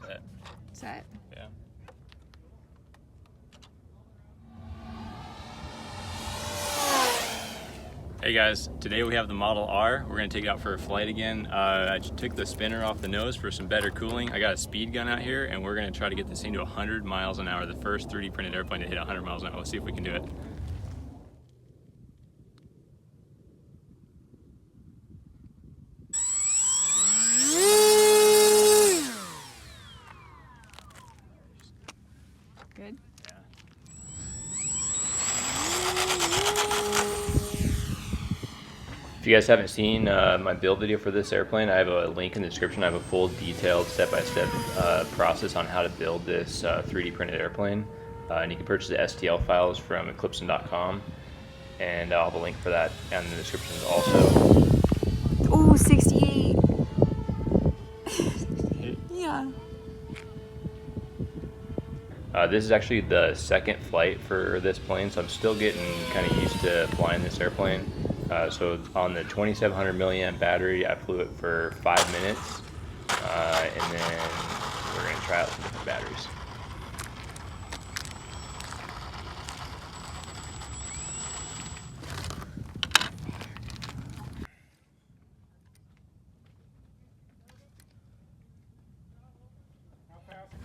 Set. Set? Yeah. Hey guys, today we have the Model R. We're going to take it out for a flight again. I took the spinner off the nose for some better cooling. I got a speed gun out here and we're going to try to get this thing to 100 miles an hour. The first 3D printed airplane to hit 100 miles an hour. Let's see if we can do it. Good? Yeah. If you guys haven't seen my build video for this airplane, I have a link in the description. I have a full detailed step-by-step process on how to build this 3D printed airplane. And you can purchase the STL files from Eclipson.com. And I'll have a link for that in the description also. Oh, 68. Yeah. This is actually the second flight for this plane, so I'm still getting kind of used to flying this airplane. So on the 2700 milliamp battery, I flew it for 5 minutes, and then we're going to try out some different batteries.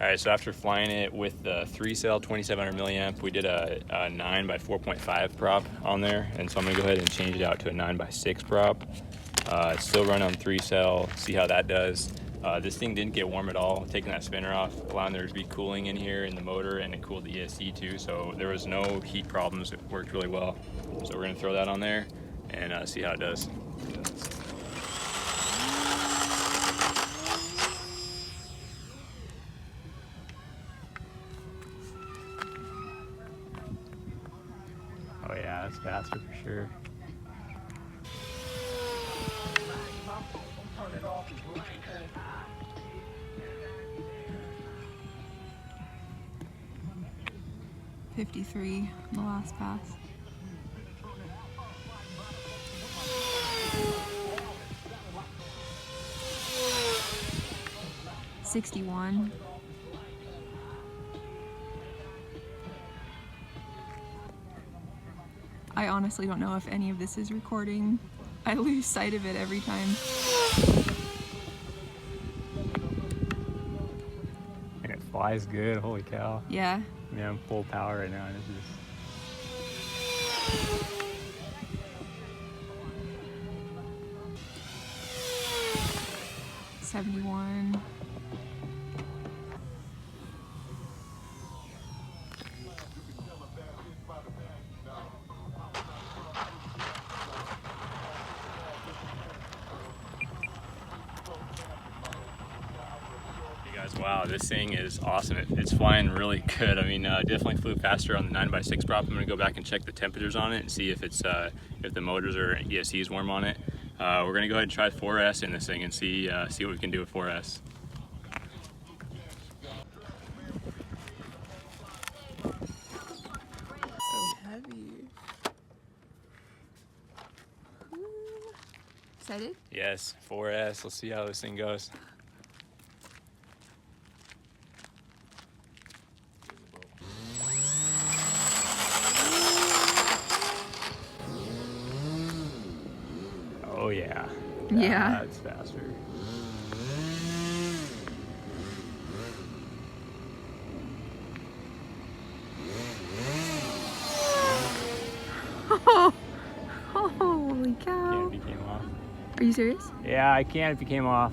Alright, so after flying it with the 3-cell 2700 milliamp, we did a 9 by 4.5 prop on there, and so I'm going to go ahead and change it out to a 9 by 6 prop. Still run on 3-cell, see how that does. This thing didn't get warm at all, taking that spinner off, allowing there to be cooling in here in the motor, and it cooled the ESC too, so there was no heat problems. It worked really well. So we're going to throw that on there and see how it does. Oh yeah, that's faster for sure. $53 on the last pass. $61. I honestly don't know if any of this is recording. I lose sight of it every time. And it flies good, holy cow. Yeah. I mean, I'm full power right now, and it's just... 71. Wow, this thing is awesome. It's flying really good. I mean, definitely flew faster on the 9 by 6 prop. I'm gonna go back and check the temperatures on it and see if it's if the motors or ESC is warm on it. We're gonna go ahead and try 4S in this thing and see what we can do with 4S. So heavy. Excited? Yes, 4S. Let's see how this thing goes. Oh yeah. Yeah. That's faster. Oh, holy cow. Can if he came off. Are you serious? Yeah, I can if he came off.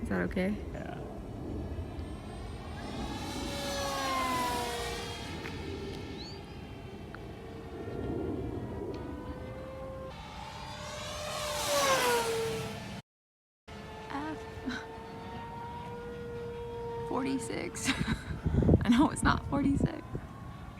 Is that okay? Yeah. F. 46. I know it's not 46.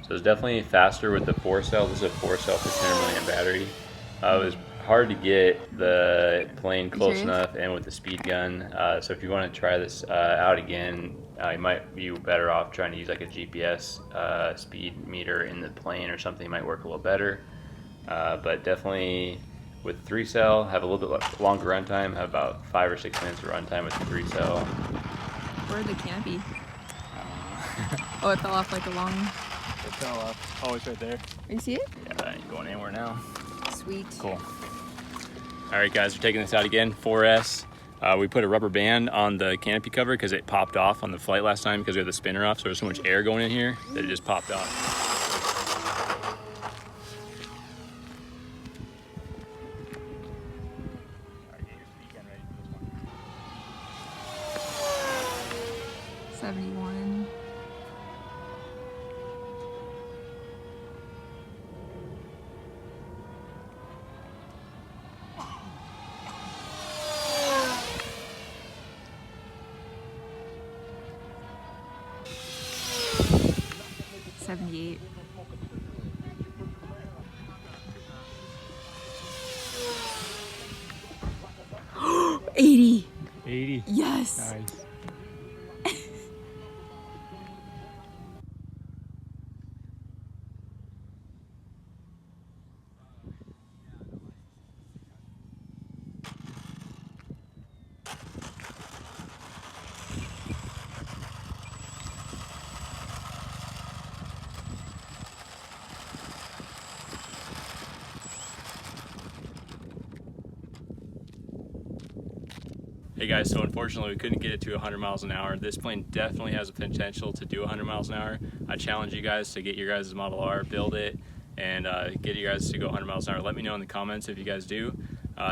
So it's definitely faster with the 4-cell. This is a 4-cell 1500 milliamp battery. It was hard to get the plane close enough and with the speed gun. So if you want to try this out again, you might be better off trying to use like a GPS speed meter in the plane or something. Might work a little better. But definitely with the 3-cell, have a little bit longer runtime, have about 5 or 6 minutes of runtime with the 3-cell. Where'd the canopy? Oh, it fell off like a long... It fell off. Oh, it's right there. You see it? Yeah, that ain't going anywhere now. Sweet. Cool. All right, guys, we're taking this out again, 4S. We put a rubber band on the canopy cover because it popped off on the flight last time because we had the spinner off, so there's so much air going in here that it just popped off. 71. $78. 80. 80. Yes. Nice. Hey guys, so unfortunately we couldn't get it to 100 miles an hour. This plane definitely has the potential to do 100 miles an hour. I challenge you guys to get your guys' Model R, build it, and get you guys to go 100 miles an hour. Let me know in the comments if you guys do.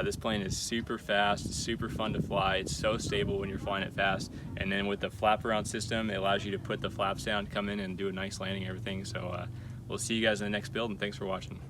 This plane is super fast, super fun to fly. It's so stable when you're flying it fast. And then with the flap around system, it allows you to put the flaps down, come in and do a nice landing and everything. So we'll see you guys in the next build, and thanks for watching.